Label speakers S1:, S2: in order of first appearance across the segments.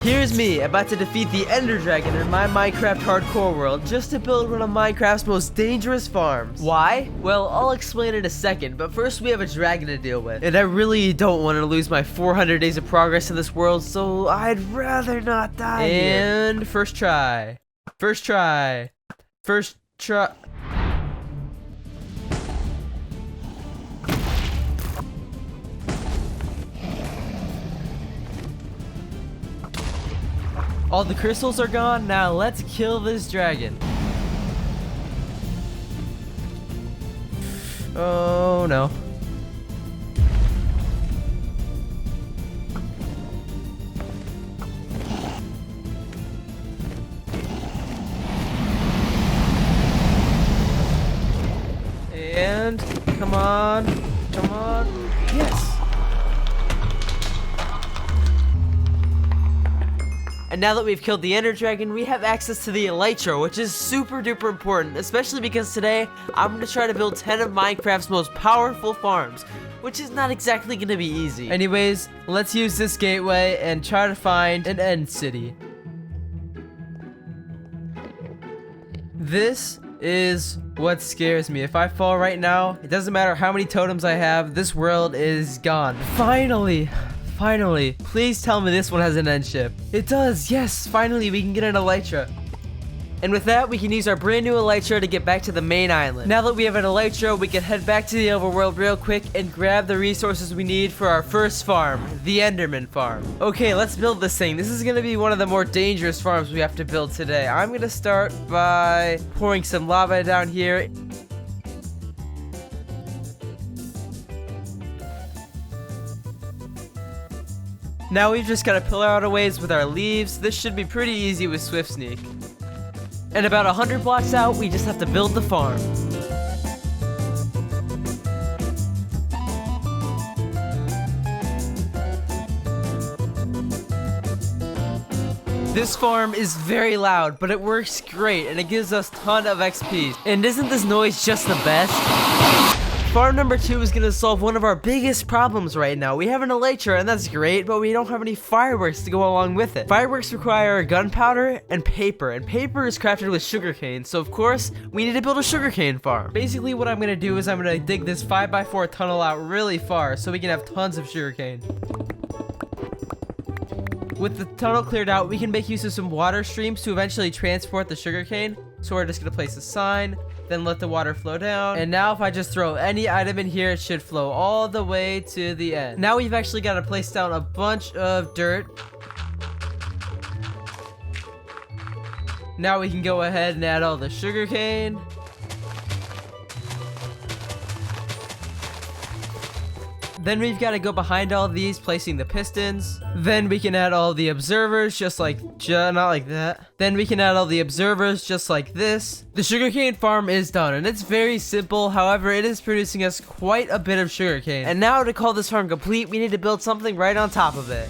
S1: Here's me, about to defeat the Ender Dragon in my Minecraft hardcore world, just to build one of Minecraft's most dangerous farms. Why? Well, I'll explain in a second, but first we have a dragon to deal with. And I really don't want to lose my 400 days of progress in this world, so I'd rather not die. And first try. First try. First try. All the crystals are gone, now let's kill this dragon. Oh no. And, come on, yes. And now that we've killed the Ender Dragon, we have access to the elytra, which is super duper important, especially because today, I'm going to try to build 10 of Minecraft's most powerful farms, which is not exactly going to be easy. Anyways, let's use this gateway and try to find an end city. This is what scares me. If I fall right now, it doesn't matter how many totems I have, this world is gone. Finally, please tell me this one has an end ship. It does, yes, finally we can get an elytra. And with that, we can use our brand new elytra to get back to the main island. Now that we have an elytra, we can head back to the overworld real quick and grab the resources we need for our first farm, the Enderman farm. Okay, let's build this thing. This is gonna be one of the more dangerous farms we have to build today. I'm gonna start by pouring some lava down here. Now we've just got to pillar out a ways with our leaves. This should be pretty easy with Swift Sneak. And about 100 blocks out, we just have to build the farm. This farm is very loud, but it works great and it gives us a ton of XP. And isn't this noise just the best? Farm number 2 is going to solve one of our biggest problems right now. We have an elytra and that's great, but we don't have any fireworks to go along with it. Fireworks require gunpowder and paper is crafted with sugarcane, so of course, we need to build a sugarcane farm. Basically what I'm going to do is I'm going to dig this 5x4 tunnel out really far so we can have tons of sugarcane. With the tunnel cleared out, we can make use of some water streams to eventually transport the sugarcane. So we're just going to place a sign, then let the water flow down. And now if I just throw any item in here, it should flow all the way to the end. Now we've actually got to place down a bunch of dirt. Now we can go ahead and add all the sugarcane. Then we've got to go behind all these, placing the pistons. Then we can add all the observers, just like, not like that. Then we can add all the observers, just like this. The sugarcane farm is done, and it's very simple. However, it is producing us quite a bit of sugarcane. And now to call this farm complete, we need to build something right on top of it.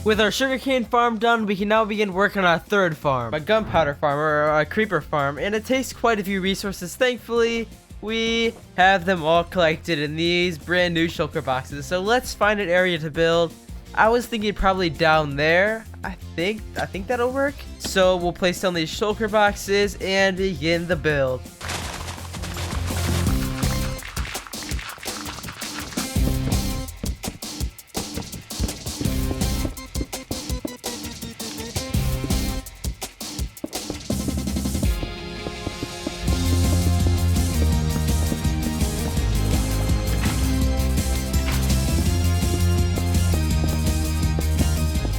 S1: With our sugarcane farm done, we can now begin work on our third farm, a gunpowder farm or a creeper farm, and it takes quite a few resources. Thankfully, we have them all collected in these brand new shulker boxes. So let's find an area to build. I was thinking probably down there. I think that'll work. So we'll place down these shulker boxes and begin the build.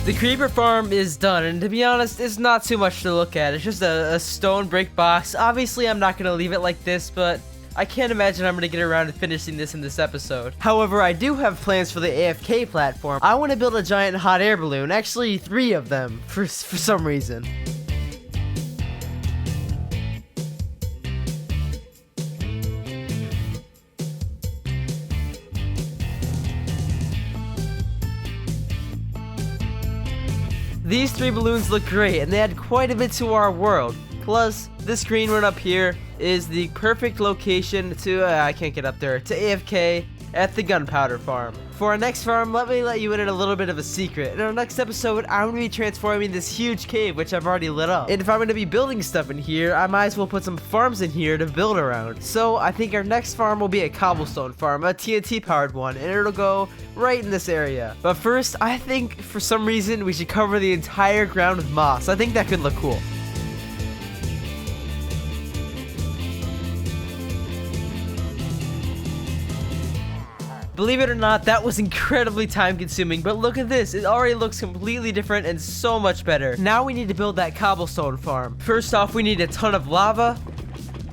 S1: The creeper farm is done, and to be honest, it's not too much to look at. It's just a stone brick box. Obviously, I'm not going to leave it like this, but I can't imagine I'm going to get around to finishing this in this episode. However, I do have plans for the AFK platform. I want to build a giant hot air balloon, actually 3 of them, for some reason. These 3 balloons look great, and they add quite a bit to our world. Plus, this green one up here is the perfect location to, I can't get up there, to AFK at the Gunpowder farm. For our next farm, let me let you in on a little bit of a secret. In our next episode, I'm going to be transforming this huge cave, which I've already lit up. And if I'm going to be building stuff in here, I might as well put some farms in here to build around. So I think our next farm will be a cobblestone farm, a TNT powered one, and it'll go right in this area. But first, I think for some reason we should cover the entire ground with moss. I think that could look cool. Believe it or not, that was incredibly time consuming, but look at this, it already looks completely different and so much better. Now we need to build that cobblestone farm. First off, we need a ton of lava,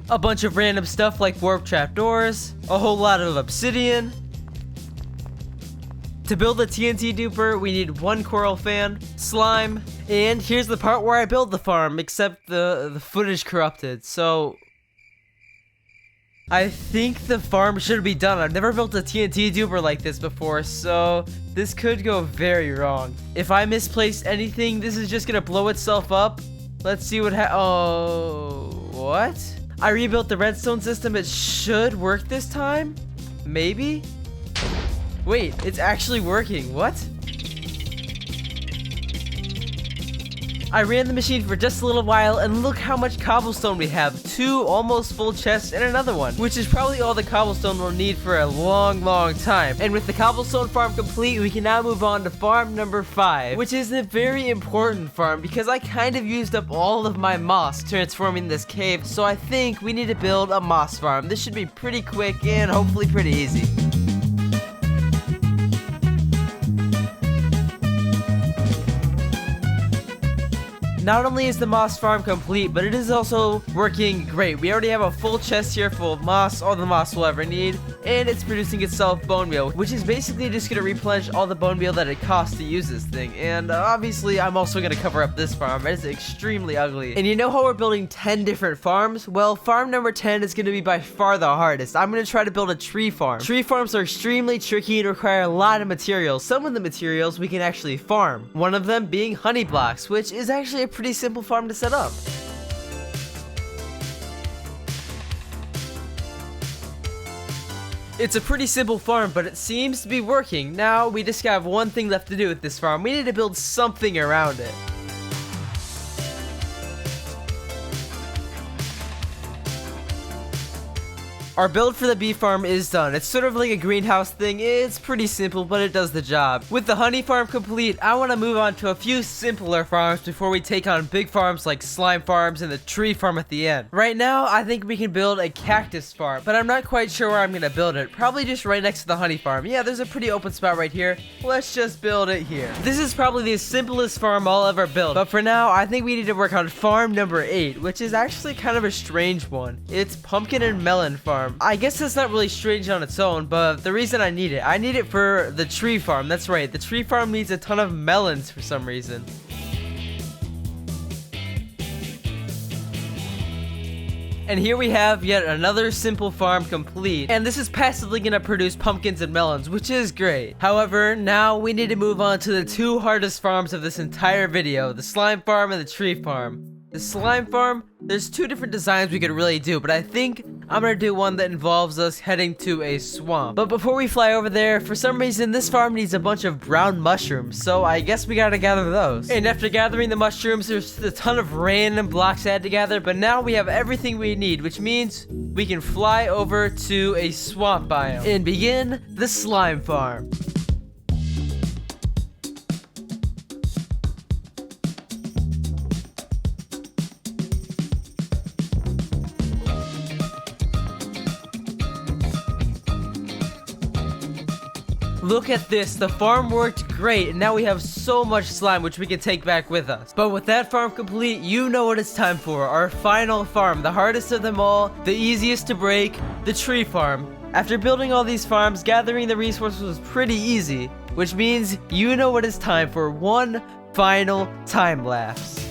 S1: a bunch of random stuff like warp trap doors, a whole lot of obsidian. To build the TNT duper, we need 1 coral fan, slime, and here's the part where I build the farm, except the footage corrupted, so I think the farm should be done. I've never built a TNT duper like this before, so this could go very wrong. If I misplace anything, this is just gonna blow itself up. Let's see what what? I rebuilt the redstone system. It should work this time? Maybe? Wait, it's actually working. What? I ran the machine for just a little while, and look how much cobblestone we have. 2 almost full chests and another one, which is probably all the cobblestone we'll need for a long time. And with the cobblestone farm complete, we can now move on to farm number 5, which is a very important farm because I kind of used up all of my moss transforming this cave, so I think we need to build a moss farm. This should be pretty quick and hopefully pretty easy. Not only is the moss farm complete, but it is also working great. We already have a full chest here full of moss, all the moss we'll ever need, and it's producing itself bone meal, which is basically just going to replenish all the bone meal that it costs to use this thing. And obviously, I'm also going to cover up this farm. It is extremely ugly. And you know how we're building 10 different farms? Well, farm number 10 is going to be by far the hardest. I'm going to try to build a tree farm. Tree farms are extremely tricky and require a lot of materials. Some of the materials we can actually farm. One of them being honey blocks, which is actually a pretty simple farm to set up. It's a pretty simple farm, but it seems to be working. Now we just have one thing left to do with this farm. We need to build something around it. Our build for the bee farm is done. It's sort of like a greenhouse thing. It's pretty simple, but it does the job. With the honey farm complete, I want to move on to a few simpler farms before we take on big farms like slime farms and the tree farm at the end. Right now, I think we can build a cactus farm, but I'm not quite sure where I'm going to build it. Probably just right next to the honey farm. Yeah, there's a pretty open spot right here. Let's just build it here. This is probably the simplest farm I'll ever build, but for now, I think we need to work on farm number 8, which is actually kind of a strange one. It's pumpkin and melon farm. I guess that's not really strange on its own, but the reason I need it for the tree farm. That's right, the tree farm needs a ton of melons for some reason. And here we have yet another simple farm complete, and this is passively gonna produce pumpkins and melons, which is great. However, now we need to move on to the 2 hardest farms of this entire video, the slime farm and the tree farm. The slime farm, there's 2 different designs we could really do, but I think I'm gonna do one that involves us heading to a swamp. But before we fly over there, for some reason this farm needs a bunch of brown mushrooms, so I guess we gotta gather those. And after gathering the mushrooms, there's a ton of random blocks I had to gather, but now we have everything we need, which means we can fly over to a swamp biome and begin the slime farm. Look at this, the farm worked great, and now we have so much slime which we can take back with us. But with that farm complete, you know what it's time for, our final farm, the hardest of them all, the easiest to break, the tree farm. After building all these farms, gathering the resources was pretty easy, which means you know what it's time for, one final time lapse.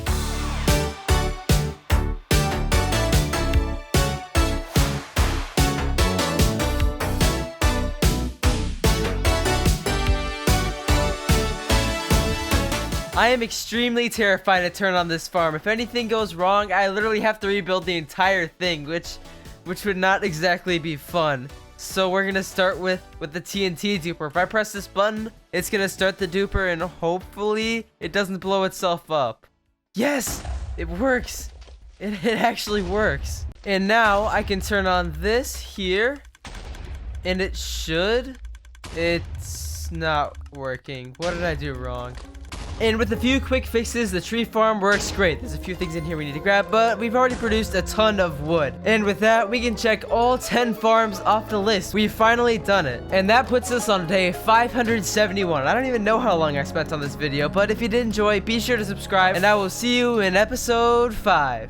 S1: I am extremely terrified to turn on this farm. If anything goes wrong, I literally have to rebuild the entire thing, which would not exactly be fun. So we're gonna start with the TNT duper. If I press this button, it's gonna start the duper, and hopefully it doesn't blow itself up. Yes, it works. It actually works. And now I can turn on this here, and it should. It's not working. What did I do wrong? And with a few quick fixes, the tree farm works great. There's a few things in here we need to grab, but we've already produced a ton of wood. And with that, we can check all 10 farms off the list. We've finally done it. And that puts us on day 571. I don't even know how long I spent on this video, but if you did enjoy, be sure to subscribe, and I will see you in episode 5.